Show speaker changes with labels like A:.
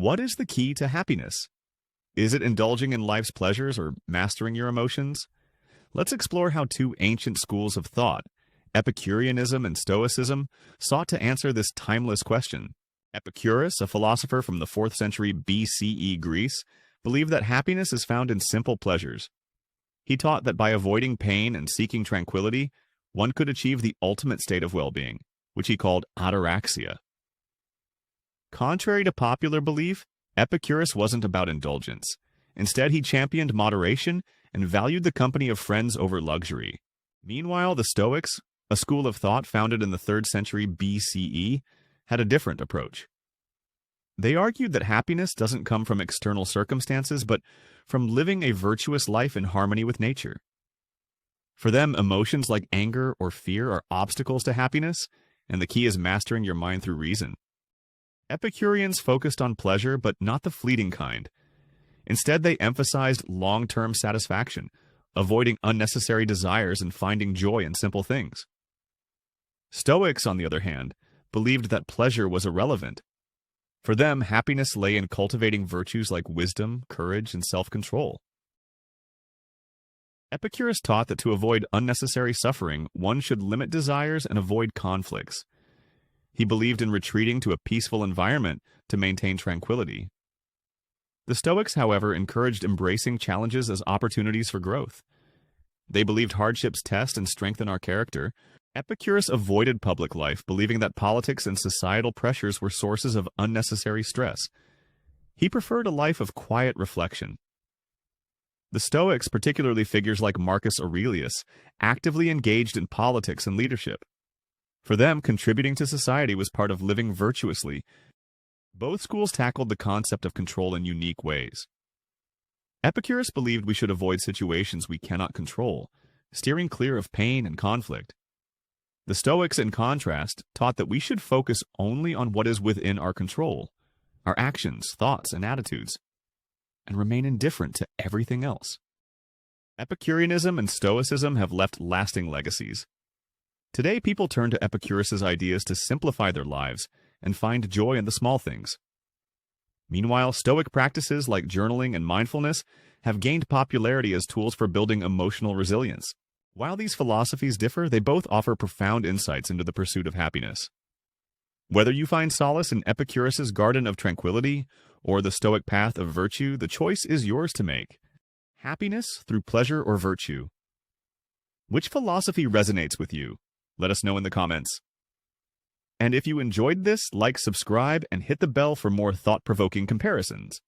A: What is the key to happiness? Is it indulging in life's pleasures or mastering your emotions? Let's explore how two ancient schools of thought, Epicureanism and Stoicism, sought to answer this timeless question. Epicurus, a philosopher from the 4th century BCE Greece, believed that happiness is found in simple pleasures. He taught that by avoiding pain and seeking tranquility, one could achieve the ultimate state of well-being, which he called ataraxia. Contrary to popular belief, Epicurus wasn't about indulgence. Instead, he championed moderation and valued the company of friends over luxury. Meanwhile, the Stoics, a school of thought founded in the 3rd century BCE, had a different approach. They argued that happiness doesn't come from external circumstances, but from living a virtuous life in harmony with nature. For them, emotions like anger or fear are obstacles to happiness, and the key is mastering your mind through reason. Epicureans focused on pleasure, but not the fleeting kind. Instead, they emphasized long-term satisfaction, avoiding unnecessary desires and finding joy in simple things. Stoics, on the other hand, believed that pleasure was irrelevant. For them, happiness lay in cultivating virtues like wisdom, courage, and self-control. Epicurus taught that to avoid unnecessary suffering, one should limit desires and avoid conflicts. He believed in retreating to a peaceful environment to maintain tranquility. The Stoics, however, encouraged embracing challenges as opportunities for growth. They believed hardships test and strengthen our character. Epicurus avoided public life, believing that politics and societal pressures were sources of unnecessary stress. He preferred a life of quiet reflection. The Stoics, particularly figures like Marcus Aurelius, actively engaged in politics and leadership. For them, contributing to society was part of living virtuously. Both schools tackled the concept of control in unique ways. Epicurus believed we should avoid situations we cannot control, steering clear of pain and conflict. The Stoics, in contrast, taught that we should focus only on what is within our control, our actions, thoughts, and attitudes, and remain indifferent to everything else. Epicureanism and Stoicism have left lasting legacies. Today, people turn to Epicurus's ideas to simplify their lives and find joy in the small things. Meanwhile, Stoic practices like journaling and mindfulness have gained popularity as tools for building emotional resilience. While these philosophies differ, they both offer profound insights into the pursuit of happiness. Whether you find solace in Epicurus's garden of tranquility or the Stoic path of virtue, the choice is yours to make. Happiness through pleasure or virtue. Which philosophy resonates with you? Let us know in the comments. And if you enjoyed this, like, subscribe, and hit the bell for more thought-provoking comparisons.